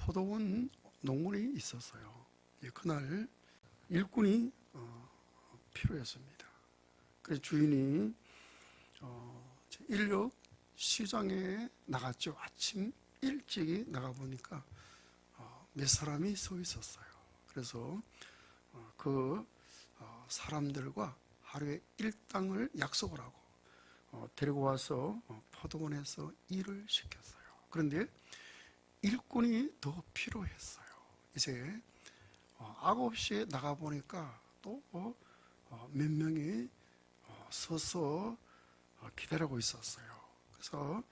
포도원 농원이 있었어요. 그날 일꾼이 필요했습니다. 그래서 주인이 인력 시장에 나갔죠. 아침 일찍이 나가보니까 몇 사람이 서 있었어요. 그래서 그 사람들과 하루에 일당을 약속을 하고 데리고 와서 포도원에서 일을 시켰어요. 그런데 일꾼이 더 필요했어요. 이제 9시에 나가보니까 또 몇 명이 서서 기다리고 있었어요. 그래서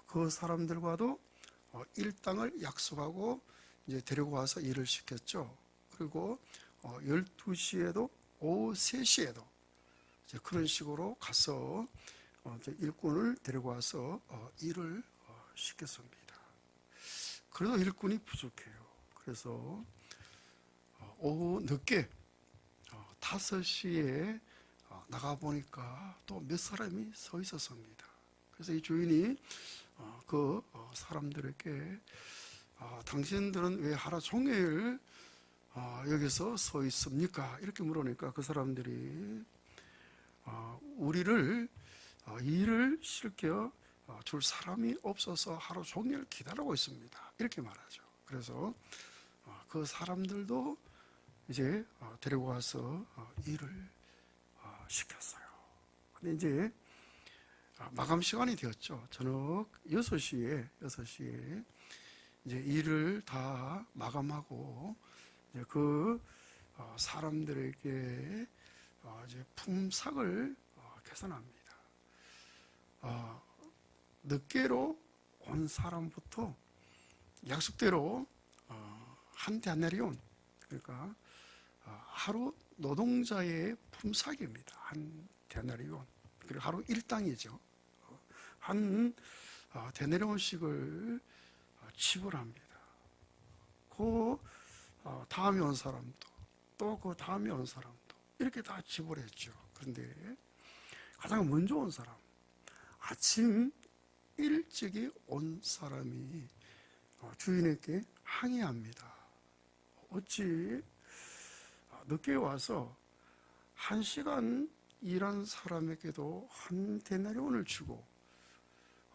그 사람들과도 일당을 약속하고 이제 데리고 와서 일을 시켰죠. 그리고 12시에도 오후 3시에도 이제 그런 식으로 가서 일꾼을 데리고 와서 일을 시켰습니다. 그래도 일꾼이 부족해요. 그래서 오후 늦게 5시에 나가보니까 또 몇 사람이 서 있었습니다. 그래서 이 주인이 그 사람들에게 당신들은 왜 하루 종일 여기서 서 있습니까? 이렇게 물으니까 그 사람들이 우리를 일을 시켜 줄 사람이 없어서 하루 종일 기다리고 있습니다. 이렇게 말하죠. 그래서 그 사람들도 이제 데리고 와서 일을 시켰어요. 근데 이제 마감 시간이 되었죠. 저녁 6시에 이제 일을 다 마감하고 이제 그 사람들에게 이제 품삯을 계산합니다. 늦게로 온 사람부터 약속대로 한 데나리온, 그러니까 하루 노동자의 품삯입니다. 한 데나리온, 그리고 하루 일당이죠. 한 데나리온씩을 지불합니다. 그 다음에 온 사람도 또 그 다음에 온 사람도 이렇게 다 지불했죠. 그런데 가장 먼저 온 사람, 아침 일찍이 온 사람이 주인에게 항의합니다. 어찌 늦게 와서 1시간 일한 사람에게도 한 데나리온을 주고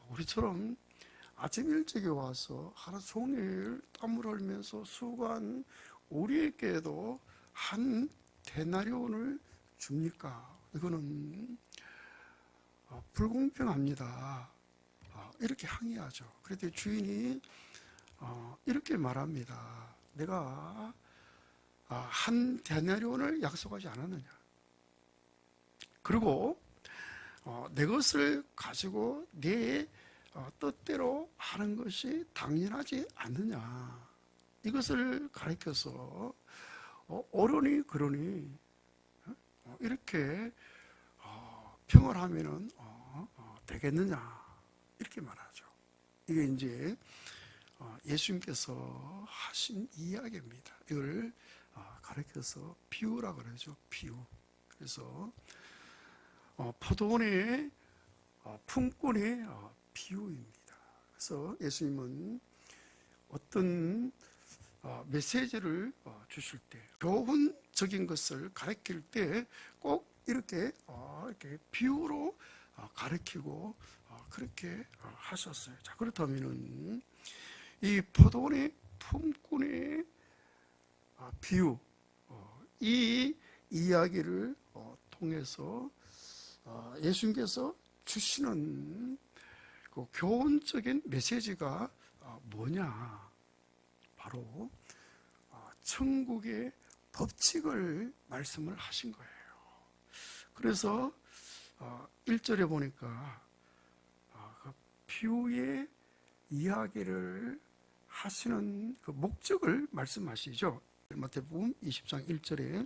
우리처럼 아침 일찍이 와서 하루 종일 땀을 흘리면서 수고한 우리에게도 한 데나리온을 줍니까? 이거는 불공평합니다. 이렇게 항의하죠. 그랬더니 주인이 이렇게 말합니다. 내가 한 데나리온을 약속하지 않았느냐? 그리고 내 것을 가지고 내 뜻대로 하는 것이 당연하지 않느냐? 이것을 가리켜서 옳으니 그러니 이렇게 평을 하면은 되겠느냐? 이렇게 말하죠. 이게 이제 예수님께서 하신 이야기입니다. 이걸 가리켜서 비유라 그러죠. 비유. 그래서 포도원의 품꾼의 비유입니다. 그래서 예수님은 어떤 메시지를 주실 때, 교훈적인 것을 가르칠 때 꼭 이렇게 비유로 가르치고 그렇게 하셨어요. 자, 그렇다면은 이 포도원의 품꾼의 비유, 이 이야기를 통해서 예수님께서 주시는 그 교훈적인 메시지가 뭐냐? 바로 천국의 법칙을 말씀을 하신 거예요. 그래서 1절에 보니까 그 비유의 이야기를 하시는 그 목적을 말씀하시죠. 마태복음 20장 1절에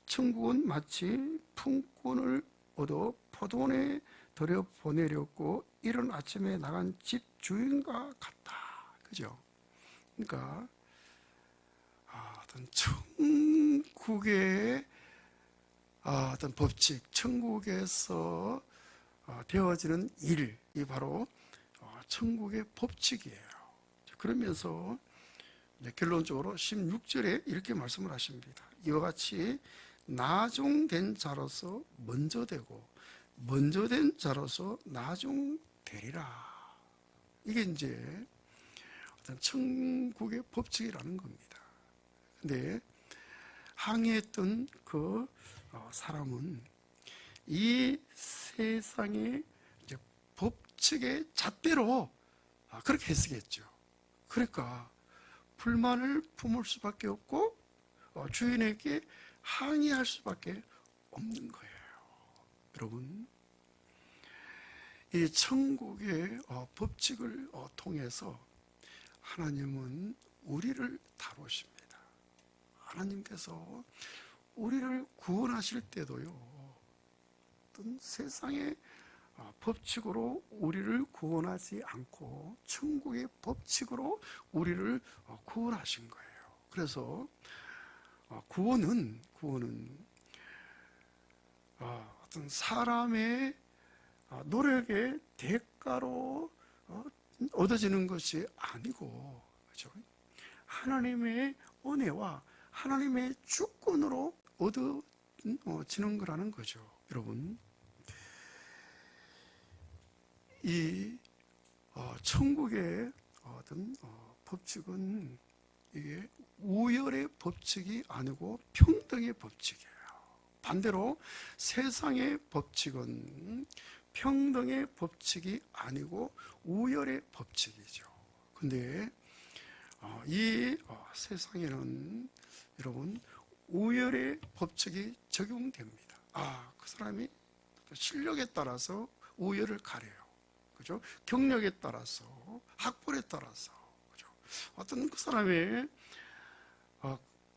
천국은 마치 품꾼을 얻어 포도원에 들여보내려고 이른 아침에 나간 집 주인과 같다. 그죠? 그러니까 어떤 천국의 어떤 법칙, 천국에서 되어지는 일이 바로 천국의 법칙이에요. 그러면서 결론적으로 16절에 이렇게 말씀을 하십니다. 이와 같이 나중된 자로서 먼저 되고 먼저 된 자로서 나중되리라. 이게 이제 어떤 천국의 법칙이라는 겁니다. 근데 항해했던 그 사람은 이 세상의 이제 법칙의 잣대로 그렇게 해석했죠. 그러니까 불만을 품을 수밖에 없고 주인에게 항의할 수밖에 없는 거예요. 여러분, 이 천국의 법칙을 통해서 하나님은 우리를 다루십니다. 하나님께서 우리를 구원하실 때도요, 어떤 세상의 법칙으로 우리를 구원하지 않고 천국의 법칙으로 우리를 구원하신 거예요. 그래서 구원은 어떤 사람의 노력의 대가로 얻어지는 것이 아니고, 그렇죠? 하나님의 은혜와 하나님의 주권으로 얻어지는 거라는 거죠. 여러분, 이 천국의 어떤 법칙은 이게 우열의 법칙이 아니고 평등의 법칙이에요. 반대로 세상의 법칙은 평등의 법칙이 아니고 우열의 법칙이죠. 근데 이 세상에는 여러분 우열의 법칙이 적용됩니다. 그 사람이 실력에 따라서 우열을 가려요. 그죠? 경력에 따라서, 학벌에 따라서, 그죠? 어떤 그 사람의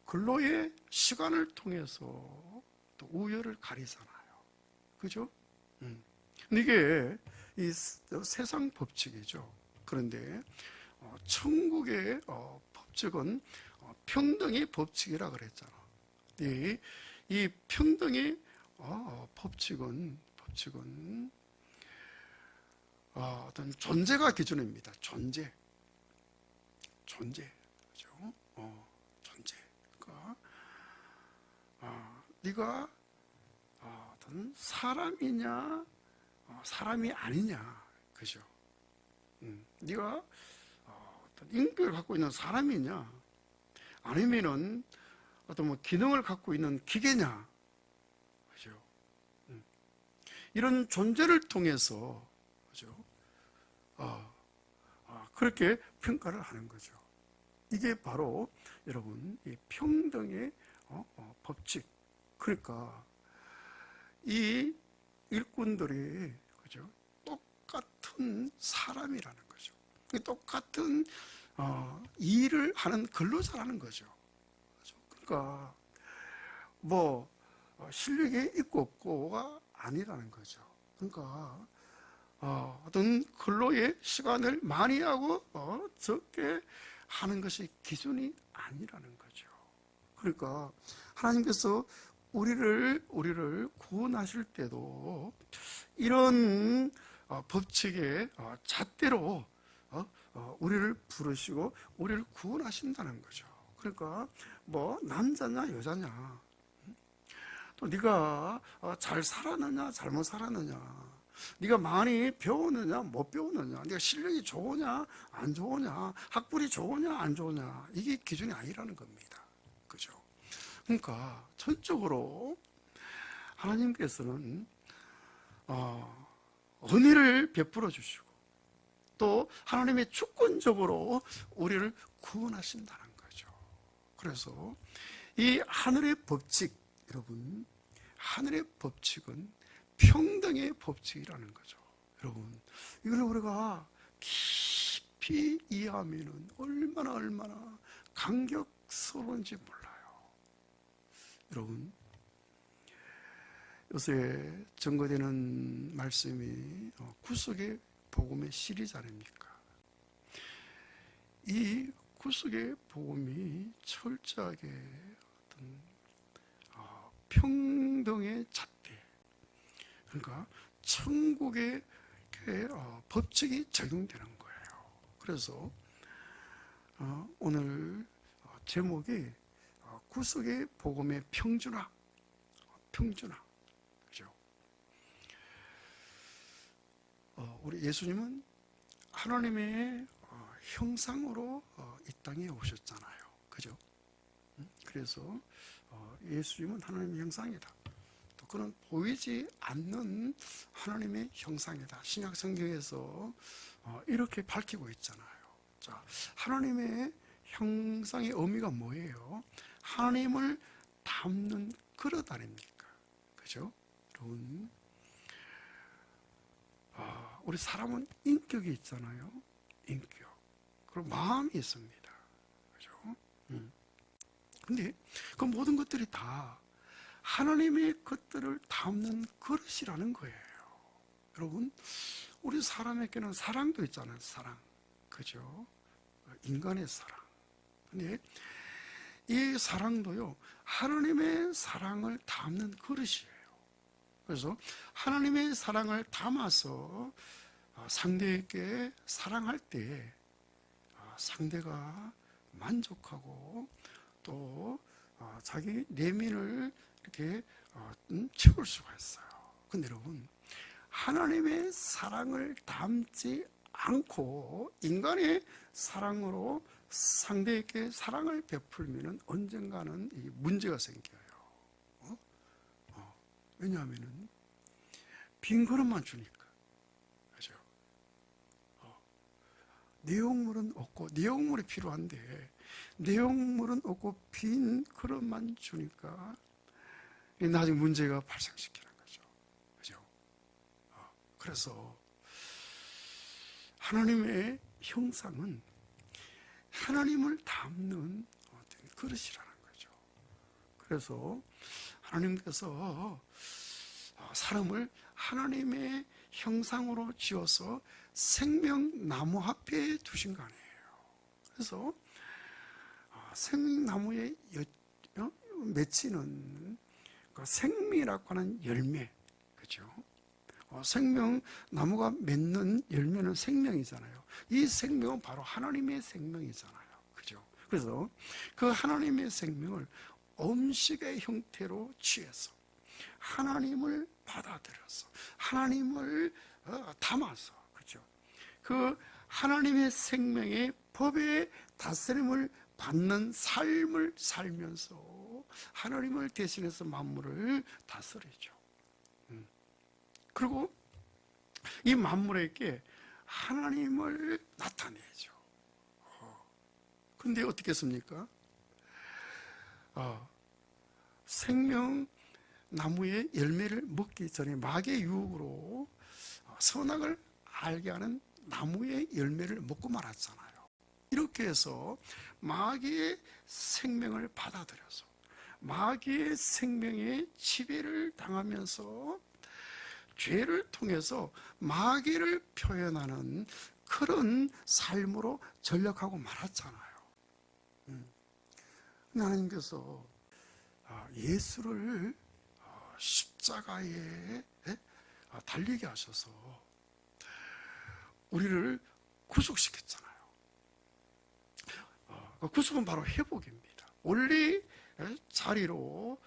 근로의 시간을 통해서 또 우열을 가리잖아요. 그죠? 이게 이 세상 법칙이죠. 그런데 천국의 법칙은 평등의 법칙이라 그랬잖아. 이 평등의 법칙은 어떤 존재가 기준입니다. 존재. 그죠? 존재. 그러니까 네가 어떤 사람이냐, 사람이 아니냐, 그죠? 네가 어떤 인격을 갖고 있는 사람이냐, 아니면은 어떤 뭐 기능을 갖고 있는 기계냐, 그죠? 이런 존재를 통해서, 그죠? 그렇게 평가를 하는 거죠. 이게 바로 여러분 이 평등의 법칙. 그러니까 이 일꾼들이, 그죠? 똑같은 사람이라는 거죠. 똑같은 일을 하는 근로자라는 거죠. 그러니까 뭐 실력이 있고 없고가 아니라는 거죠. 그러니까 어떤 근로의 시간을 많이 하고 적게 하는 것이 기준이 아니라는 거죠. 그러니까 하나님께서 우리를 구원하실 때도 이런 법칙의 잣대로 우리를 부르시고 우리를 구원하신다는 거죠. 그러니까 뭐 남자냐 여자냐, 또 네가 잘 살았느냐 잘못 살았느냐, 네가 많이 배웠느냐 못 배웠느냐, 네가 실력이 좋으냐 안 좋으냐, 학벌이 좋으냐 안 좋으냐, 이게 기준이 아니라는 겁니다. 그죠? 그러니까 전적으로 하나님께서는 은혜를 베풀어 주시고 또 하나님의 주권적으로 우리를 구원하신다는 거죠. 그래서 이 하늘의 법칙, 여러분, 하늘의 법칙은 평등의 법칙이라는 거죠. 여러분, 이걸 우리가 깊이 이해하면 얼마나 감격스러운지 몰라요. 여러분, 요새 전거되는 말씀이 구속의 복음의 시리즈 아닙니까? 이 구속의 복음이 철저하게 어떤 평등의 잣대, 그러니까 천국의 법칙이 적용되는 거예요. 그래서 오늘 제목이 구속의 복음의 평준화. 그죠? 우리 예수님은 하나님의 형상으로 이 땅에 오셨잖아요. 그죠? 그래서 예수님은 하나님의 형상이다. 또 그는 보이지 않는 하나님의 형상이다. 신약 성경에서 이렇게 밝히고 있잖아요. 자, 하나님의 형상의 의미가 뭐예요? 하나님을 담는 그릇 아닙니까? 그죠? 여러분, 우리 사람은 인격이 있잖아요. 인격. 그리고 마음이 있습니다. 그죠? 근데 그 모든 것들이 다 하나님의 것들을 담는 그릇이라는 거예요. 여러분, 우리 사람에게는 사랑도 있잖아요. 사랑. 그죠? 인간의 사랑. 근데 이 사랑도요, 하나님의 사랑을 담는 그릇이에요. 그래서 하나님의 사랑을 담아서 상대에게 사랑할 때 상대가 만족하고 또 자기 내면을 이렇게 채울 수가 있어요. 근데 여러분, 하나님의 사랑을 담지 않고 인간의 사랑으로 상대에게 사랑을 베풀면 언젠가는 이 문제가 생겨요. 왜냐하면 빈 그릇만 주니까. 그죠? 내용물은 없고, 내용물이 필요한데 내용물은 없고 빈 그릇만 주니까 나중에 문제가 발생시키는 거죠. 그죠? 그래서 하나님의 형상은 하나님을 담는 어떤 그릇이라는 거죠. 그래서 하나님께서 사람을 하나님의 형상으로 지어서 생명나무 앞에 두신 거 아니에요. 그래서 생명나무에 맺히는 그 생미라고 하는 열매, 그죠? 생명나무가 맺는 열매는 생명이잖아요. 이 생명은 바로 하나님의 생명이잖아요. 그죠? 그래서 그 하나님의 생명을 음식의 형태로 취해서 하나님을 받아들여서 하나님을 담아서, 그죠? 그 하나님의 생명의 법의 다스림을 받는 삶을 살면서 하나님을 대신해서 만물을 다스리죠. 그리고 이 만물에게 하나님을 나타내죠. 그런데 어떻게 했습니까? 생명나무의 열매를 먹기 전에 마귀의 유혹으로 선악을 알게 하는 나무의 열매를 먹고 말았잖아요. 이렇게 해서 마귀의 생명을 받아들여서 마귀의 생명에 지배를 당하면서 죄를 통해서 마귀를 표현하는 그런 삶으로 전락하고 말았잖아요. 하나님께서 예수를 십자가에 달리게 하셔서 우리를 구속시켰잖아요. 구속은 바로 회복입니다. 원래 자리로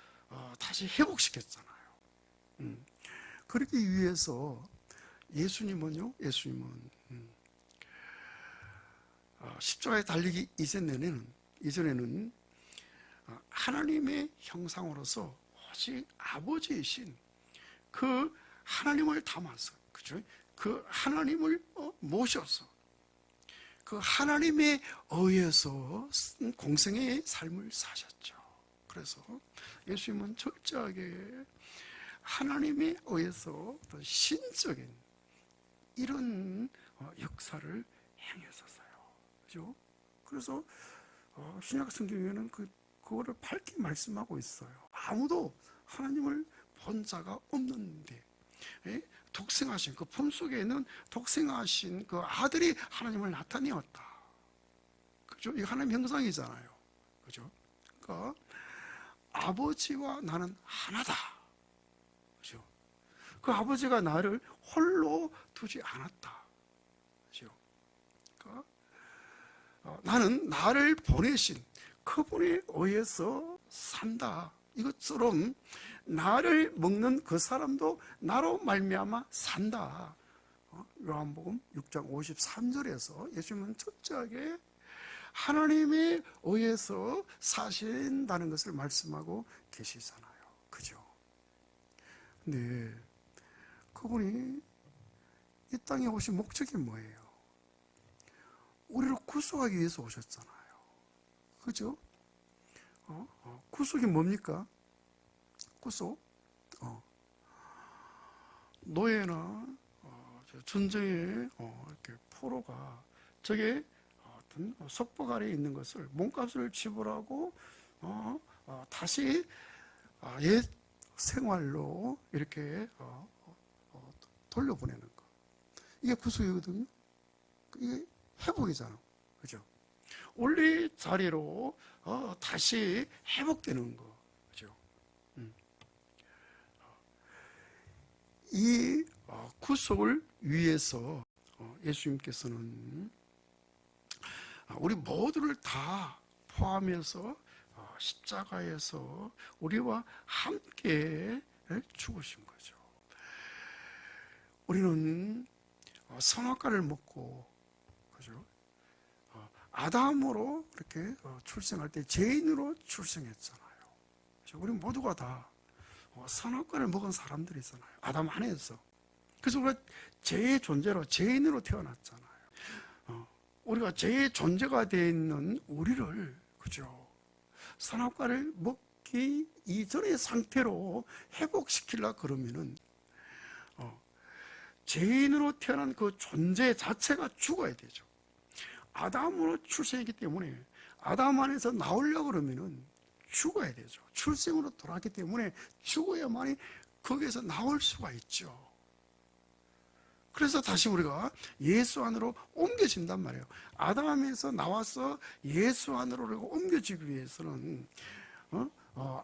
다시 회복시켰잖아요. 그러기 위해서 예수님은 십자가에 달리기 이전에는 하나님의 형상으로서 오직 아버지이신 그 하나님을 담아서, 그죠? 그 하나님을 모셔서 그 하나님에 의해서 공생의 삶을 사셨죠. 그래서 예수님은 철저하게 하나님에 의해서 신적인 이런 역사를 행했었어요. 그죠? 그래서 신약 성경에는 그거를 밝게 말씀하고 있어요. 아무도 하나님을 본 자가 없는데 독생하신 그 품속에는 독생하신 그 아들이 하나님을 나타내었다. 그죠? 이거 하나님 형상이잖아요. 그죠? 그러니까 아버지와 나는 하나다. 그죠? 그 아버지가 나를 홀로 두지 않았다. 그죠? 그러니까 나는 나를 보내신 그분에 의해서 산다. 이것처럼 나를 먹는 그 사람도 나로 말미암아 산다. 요한복음 6장 53절에서 예수님은 철저하게 하나님에 의해서 사신다는 것을 말씀하고 계시잖아요. 그죠? 근데 그분이 이 땅에 오신 목적이 뭐예요? 우리를 구속하기 위해서 오셨잖아요. 그죠? 구속이 뭡니까? 구속? 노예나 전쟁의 이렇게 포로가 저게 어떤 속박 아래에 있는 것을 몸값을 지불하고 다시 옛 생활로 이렇게 돌려보내는 거. 이게 구속이거든요. 이게 회복이잖아. 그죠? 원래 자리로 다시 회복되는 거. 그죠? 이 구속을 위해서 예수님께서는 우리 모두를 다 포함해서 십자가에서 우리와 함께 죽으신 거죠. 우리는 선악과를 먹고, 그죠? 아담으로 이렇게 출생할 때 죄인으로 출생했잖아요. 우리 모두가 다 선악과를 먹은 사람들이잖아요. 아담 안에서. 그래서 우리가 죄의 존재로 죄인으로 태어났잖아요. 우리가 죄의 존재가 되어 있는 우리를, 그죠? 선악과를 먹기 이전의 상태로 회복시키려 그러면은 죄인으로 태어난 그 존재 자체가 죽어야 되죠. 아담으로 출생했기 때문에 아담 안에서 나오려고 그러면은 죽어야 되죠. 출생으로 돌아왔기 때문에 죽어야만이 거기에서 나올 수가 있죠. 그래서 다시 우리가 예수 안으로 옮겨진단 말이에요. 아담에서 나와서 예수 안으로 옮겨지기 위해서는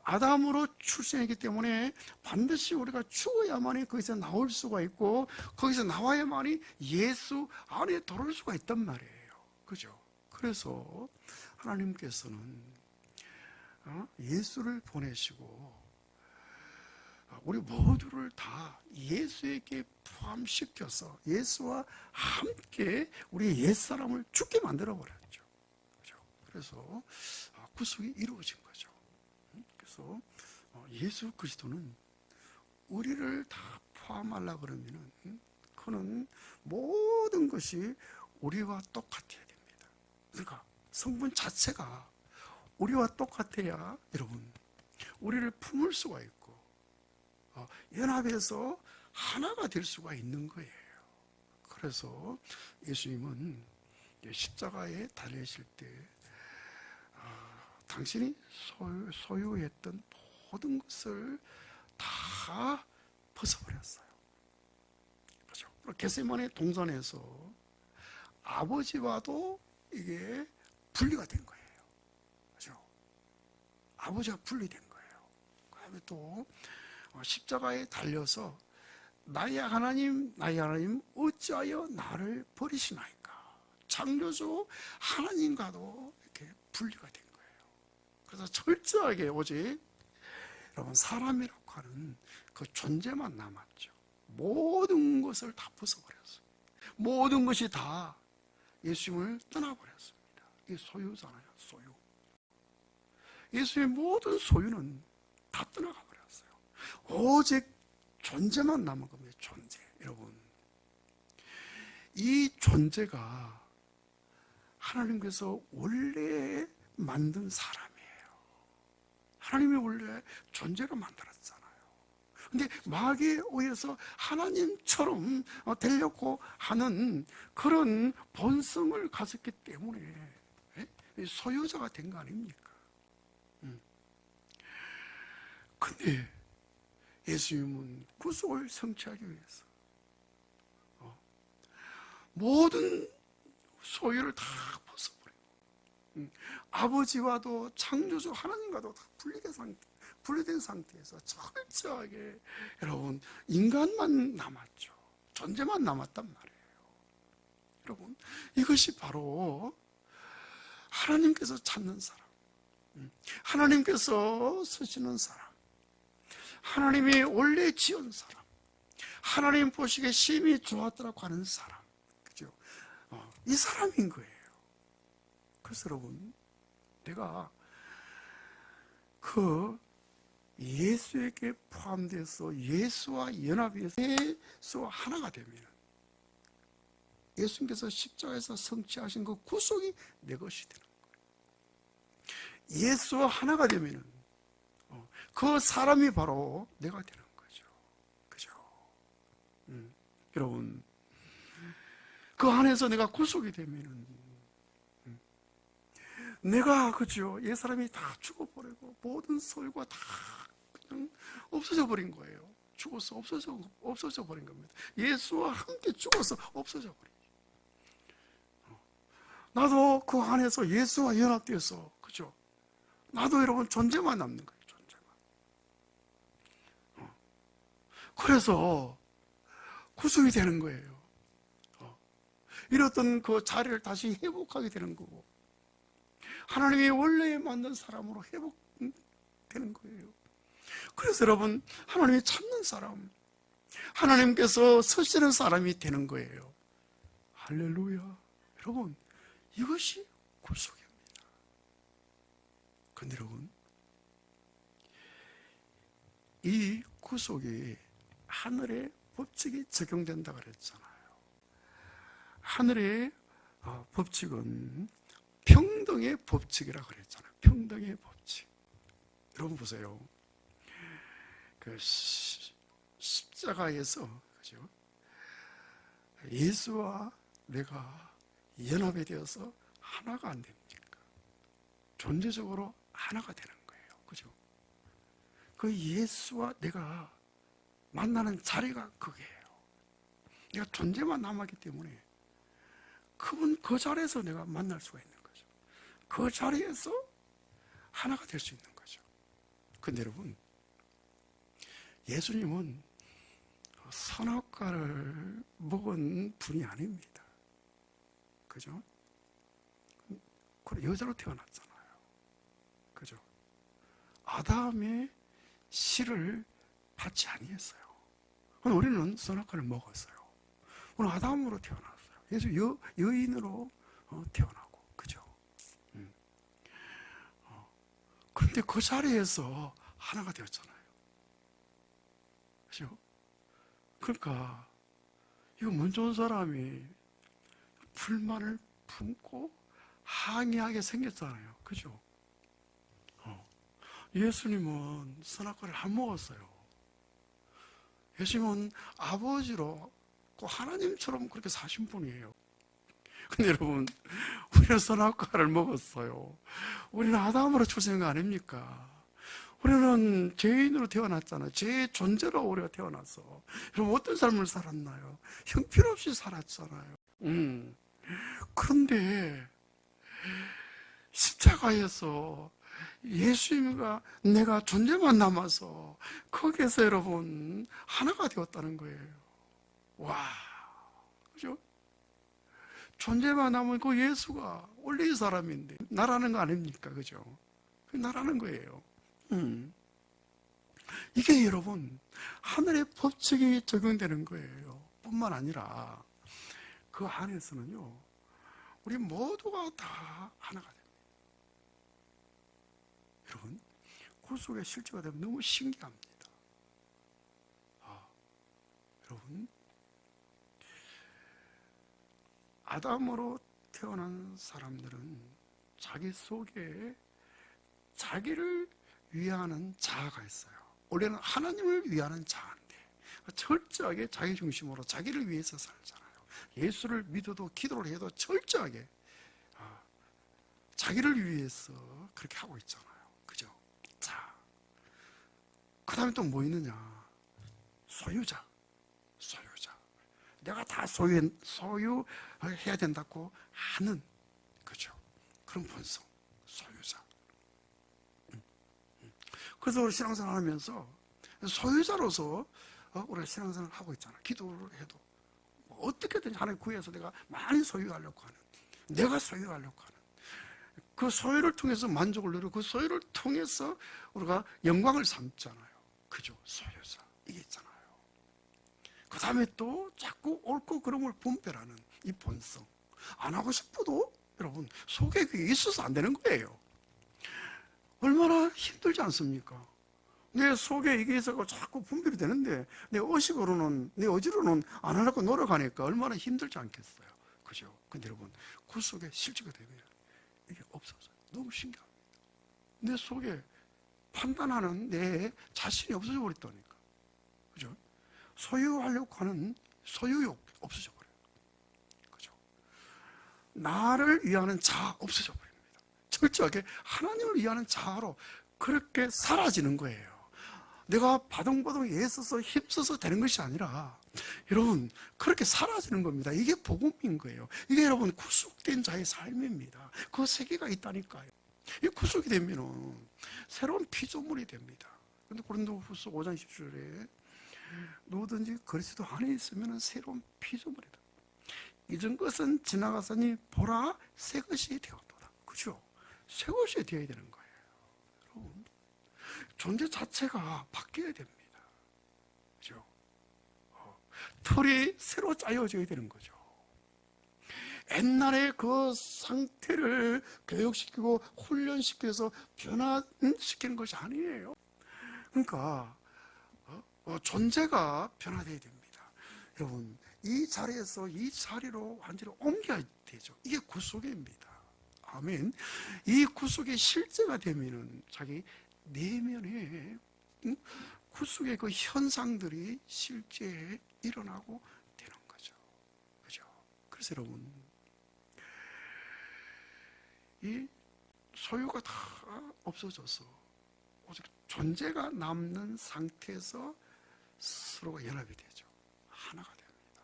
아담으로 출생했기 때문에 반드시 우리가 죽어야만이 거기서 나올 수가 있고 거기서 나와야만이 예수 안에 들어올 수가 있단 말이에요. 그죠? 그래서 하나님께서는 예수를 보내시고 우리 모두를 다 예수에게 포함시켜서 예수와 함께 우리 옛사람을 죽게 만들어 버렸죠. 그죠? 그래서 구속이 이루어진 거죠. 그래서 예수 그리스도는 우리를 다 포함하려고 그러면은 그는 모든 것이 우리와 똑같아야 됩니다. 그러니까 성분 자체가 우리와 똑같아야 여러분 우리를 품을 수가 있고 연합해서 하나가 될 수가 있는 거예요. 그래서 예수님은 십자가에 달리실 때 당신이 소유했던 모든 것을 다 벗어버렸어요. 그렇죠? 겟세마네 동산에서 아버지와도 이게 분리가 된 거예요. 그렇죠? 아버지와 분리된 거예요. 그다음에 또 십자가에 달려서 나의 하나님 어찌하여 나를 버리시나이까. 창조주 하나님과도 이렇게 분리가 된 거예요. 그래서 철저하게 오직 여러분 사람이라고 하는 그 존재만 남았죠. 모든 것을 다 벗어버렸어요. 모든 것이 다 예수님을 떠나버렸습니다. 이게 소유잖아요. 소유. 예수의 모든 소유는 다 떠나가 버렸어요. 오직 존재만 남은 겁니다. 존재. 여러분, 이 존재가 하나님께서 원래 만든 사람이에요. 하나님이 원래 존재로 만들었잖아요. 근데 마귀에 의해서 하나님처럼 되려고 하는 그런 본성을 가졌기 때문에 소유자가 된 거 아닙니까? 근데 예수님은 구속을 성취하기 위해서 모든 소유를 다 벗어버리고 아버지와도 창조주 하나님과도 다 분리된 상태에서 철저하게 여러분 인간만 남았죠. 존재만 남았단 말이에요. 여러분 이것이 바로 하나님께서 찾는 사람, 하나님께서 쓰시는 사람, 하나님이 원래 지은 사람, 하나님 보시기에 심히 좋았더라고 하는 사람, 그죠? 이 사람인 거예요. 그래서 여러분, 내가 그 예수에게 포함돼서 예수와 연합해서 예수와 하나가 되면 예수님께서 십자가에서 성취하신 그 구속이 내 것이 되는 거예요. 예수와 하나가 되면 그 사람이 바로 내가 되는 거죠. 그죠? 여러분, 그 안에서 내가 구속이 되면 내가, 그죠? 옛 사람이 다 죽어버리고 모든 소유가 다 그냥 없어져 버린 거예요. 죽어서 없어져 버린 겁니다. 예수와 함께 죽어서 없어져 버린 거예요. 나도 그 안에서 예수와 연합돼서, 그죠? 나도 여러분 존재만 남는 거예요. 존재만. 그래서 구속이 되는 거예요. 잃었던 그 자리를 다시 회복하게 되는 거고, 하나님이 원래 만든 사람으로 회복되는 거예요. 그래서 여러분, 하나님이 찾는 사람, 하나님께서 쓰시는 사람이 되는 거예요. 할렐루야. 여러분, 이것이 구속입니다. 그런데 여러분, 이 구속이 하늘의 법칙이 적용된다 그랬잖아요. 하늘의 법칙은 평등의 법칙이라고 그랬잖아요. 평등의 법칙. 여러분 보세요. 그 십자가에서, 그죠? 예수와 내가 연합이 되어서 하나가 안 됩니까? 존재적으로 하나가 되는 거예요. 그죠? 그 예수와 내가 만나는 자리가 그게예요. 내가 존재만 남았기 때문에 그분 그 자리에서 내가 만날 수가 있는 거죠. 그 자리에서 하나가 될 수 있는 거죠. 근데 여러분, 예수님은 선악과를 먹은 분이 아닙니다. 그죠? 그래, 여자로 태어났잖아요. 그죠? 아담의 씨를 받지 아니했어요. 우리는 선악과를 먹었어요. 오늘 아담으로 태어났어요. 예수 여인으로 태어나고, 그죠? 그런데 그 자리에서 하나가 되었잖아요. 그죠? 그러니까 이거 먼저 온 사람이 불만을 품고 항의하게 생겼잖아요. 그죠? 예수님은 선악과를 안 먹었어요. 예수님은 아버지로 하나님처럼 그렇게 사신 분이에요. 근데 여러분, 우리는 선악과를 먹었어요. 우리는 아담으로 출생한 거 아닙니까? 우리는 죄인으로 태어났잖아요. 죄의 존재로 우리가 태어났어. 여러분, 어떤 삶을 살았나요? 형편없이 살았잖아요. 그런데 십자가에서 예수님과 내가 존재만 남아서 거기에서 여러분 하나가 되었다는 거예요. 와, 그죠? 존재만 남은 그 예수가 원래 이 사람인데 나라는 거 아닙니까? 그죠? 나라는 거예요. 이게 여러분 하늘의 법칙이 적용되는 거예요. 뿐만 아니라 그 안에서는요, 우리 모두가 다 하나가 됩니다. 여러분, 구속의 실제가 되면 너무 신기합니다. 여러분, 아담으로 태어난 사람들은 자기 속에 자기를 위하는 자아가 있어요. 원래는 하나님을 위하는 자아인데 철저하게 자기 중심으로 자기를 위해서 살잖아요. 예수를 믿어도 기도를 해도 철저하게 자기를 위해서 그렇게 하고 있잖아요. 그죠? 자, 그 다음에 또 뭐 있느냐? 소유자. 내가 다 소유해야 된다고 하는, 그죠? 그런 본성, 소유자. 그래서 우리 신앙생활 하면서 소유자로서 우리가 신앙생활을 하고 있잖아. 기도를 해도 어떻게든 하나님 구해서 내가 많이 소유하려고 하는, 내가 소유하려고 하는 그 소유를 통해서 만족을 누리고 그 소유를 통해서 우리가 영광을 삼잖아요. 그죠? 소유자. 이게 있잖아요. 그 다음에 또 자꾸 옳고 그름을 분별하는 이 본성. 안 하고 싶어도 여러분 속에 그게 있어서 안 되는 거예요. 얼마나 힘들지 않습니까? 내 속에 이게 있어서 자꾸 분별이 되는데 내 의식으로는, 내 의지로는 안 하려고 노력하니까 얼마나 힘들지 않겠어요. 그죠? 근데 여러분 그 속에 실제가 되면 이게 없어져요. 너무 신기합니다. 내 속에 판단하는 내 자신이 없어져 버렸다니까. 그죠? 소유하려고 하는 소유욕 없어져 버려요. 그죠? 나를 위하는 자아 없어져 버립니다. 철저하게 하나님을 위하는 자아로 그렇게 사라지는 거예요. 내가 바둥바둥 애써서 힘써서 되는 것이 아니라 여러분 그렇게 사라지는 겁니다. 이게 복음인 거예요. 이게 여러분 구속된 자의 삶입니다. 그 세계가 있다니까요. 이 구속이 되면은 새로운 피조물이 됩니다. 그런데 고린도후서 5장 10절에 누구든지 그리스도 안에 있으면 새로운 피조물이다. 이전 것은 지나갔으니 보라 새 것이 되었도다. 그죠? 새 것이 되어야 되는 거예요. 여러분 존재 자체가 바뀌어야 됩니다. 그죠? 틀이 새로 짜여져야 되는 거죠. 옛날에 그 상태를 교육시키고 훈련시켜서 변화시키는 것이 아니에요. 그러니까 존재가 변화되어야 됩니다. 여러분 이 자리에서 이 자리로 완전히 옮겨야 되죠. 이게 구속입니다. 아멘. 이 구속의 실제가 되면은 자기 내면에 구속의 그 현상들이 실제 일어나고 되는 거죠. 그죠? 그래서 여러분 이 소유가 다 없어져서 오직 존재가 남는 상태에서 서로가 연합이 되죠. 하나가 됩니다.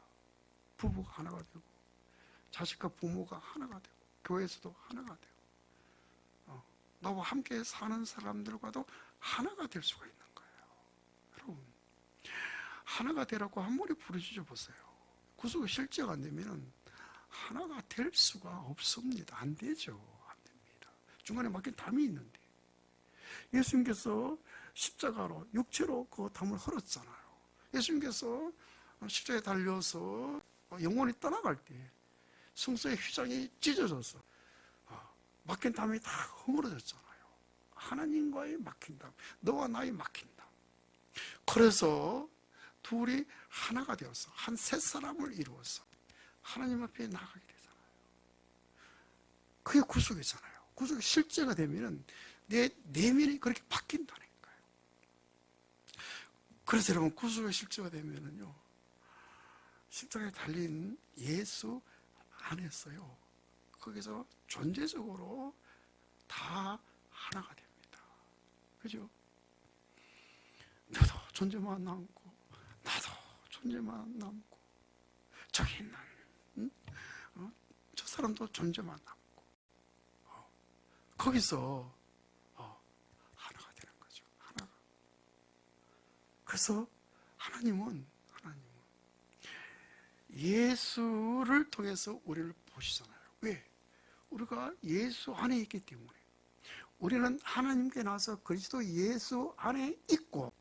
부부가 하나가 되고 자식과 부모가 하나가 되고 교회에서도 하나가 되고 나와 함께 사는 사람들과도 하나가 될 수가 있는 거예요. 여러분 하나가 되라고 한 번에 부르짖어 보세요. 구속의 실제가 안 되면 하나가 될 수가 없습니다. 안 되죠. 안 됩니다. 중간에 막힌 담이 있는데 예수님께서 십자가로 육체로 그 담을 흘었잖아요. 예수님께서 십자가에 달려서 영혼이 떠나갈 때 성소의 휘장이 찢어져서 막힌 담이 다 허물어졌잖아요. 하나님과의 막힌 담, 너와 나의 막힌 담. 그래서 둘이 하나가 되어서 한 세 사람을 이루어서 하나님 앞에 나가게 되잖아요. 그게 구속이잖아요. 구속이 실제가 되면 내 내면이 그렇게 바뀐다니까요. 그래서 여러분 구속의 실제가 되면은요, 십자가에 달린 예수 안에서요, 거기서 존재적으로 다 하나가 됩니다. 그죠? 너도 존재만 남고 나도 존재만 남고 저기 있는 저 사람도 존재만 남고 거기서 하나가 되는 거죠. 하나가. 그래서 하나님은 예수를 통해서 우리를 보시잖아요. 왜? 우리가 예수 안에 있기 때문에. 우리는 하나님께 나서 그리스도 예수 안에 있고,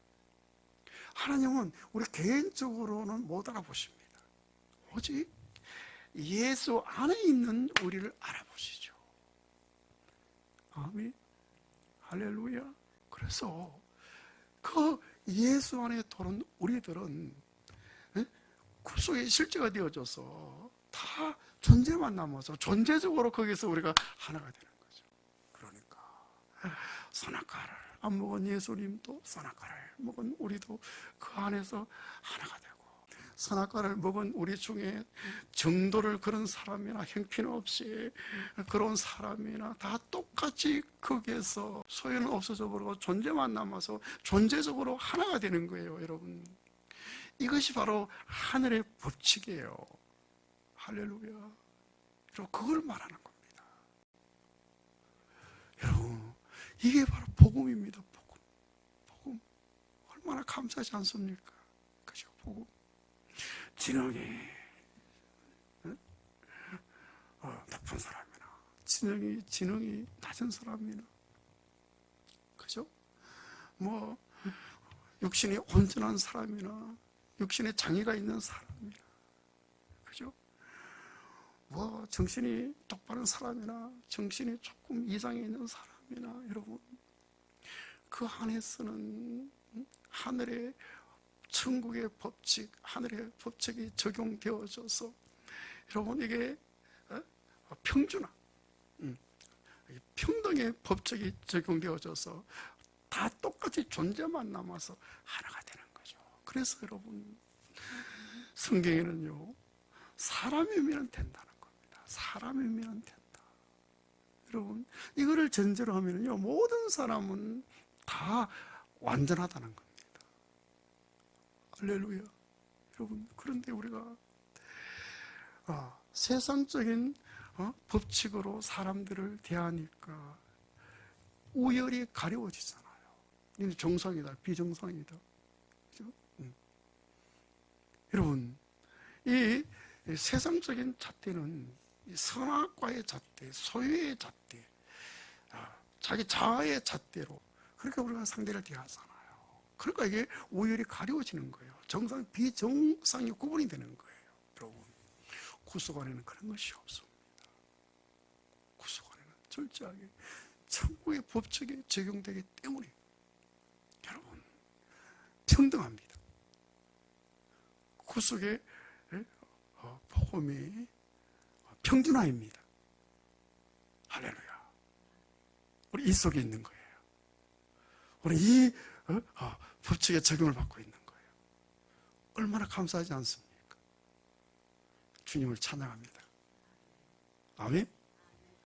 하나님은 우리 개인적으로는 못 알아보십니다. 오직 예수 안에 있는 우리를 알아보시죠. 아멘. 할렐루야. 그래서 그 예수 안에 도는 우리들은 구속의 실제가 되어져서 다 존재만 남아서 존재적으로 거기서 우리가 하나가 되는 거죠. 그러니까 선악과를 안 먹은 예수님도 선악과를 먹은 우리도 그 안에서 하나가 되고, 선악과를 먹은 우리 중에 정도를 그런 사람이나 형편없이 그런 사람이나 다 똑같이 거기에서 소유는 없어져 버리고 존재만 남아서 존재적으로 하나가 되는 거예요. 여러분, 이것이 바로 하늘의 법칙이에요. 할렐루야. 여러분, 그걸 말하는 겁니다. 여러분, 이게 바로 복음입니다. 복음. 얼마나 감사하지 않습니까? 그죠? 복음. 진흥이 높은 사람이나 지능이 낮은 사람이나, 그죠? 뭐 육신이 온전한 사람이나, 육신에 장애가 있는 사람이나, 그죠? 뭐 정신이 똑바른 사람이나, 정신이 조금 이상이 있는 사람이나, 여러분, 그 안에서는 하늘의 천국의 법칙, 하늘의 법칙이 적용되어져서, 여러분, 이게 평준화, 평등의 법칙이 적용되어져서 다 똑같이 존재만 남아서 하나가 되는 거죠. 그래서 여러분, 성경에는요, 사람이면 된다는 겁니다. 사람이면 된다. 여러분, 이거를 전제로 하면요, 모든 사람은 다 완전하다는 겁니다. 할렐루야. 여러분, 그런데 우리가 세상적인 법칙으로 사람들을 대하니까 우열이 가려워지잖아요. 이게 정상이다, 비정상이다. 그죠? 여러분, 이 세상적인 잣대는 선악과의 잣대, 소유의 잣대, 자기 자아의 잣대로 그렇게 우리가 상대를 대하잖아요. 그러니까 이게 우열이 가려워지는 거예요. 정상, 비정상이 구분이 되는 거예요. 여러분, 구속 안에는 그런 것이 없습니다. 구속 안에는 철저하게 천국의 법칙이 적용되기 때문에 여러분, 평등합니다. 구속의 복음이 평준화입니다. 할렐루야. 우리 이 속에 있는 거예요. 우리 이 법칙의 적용을 받고 있는 거예요. 얼마나 감사하지 않습니까? 주님을 찬양합니다. 아멘.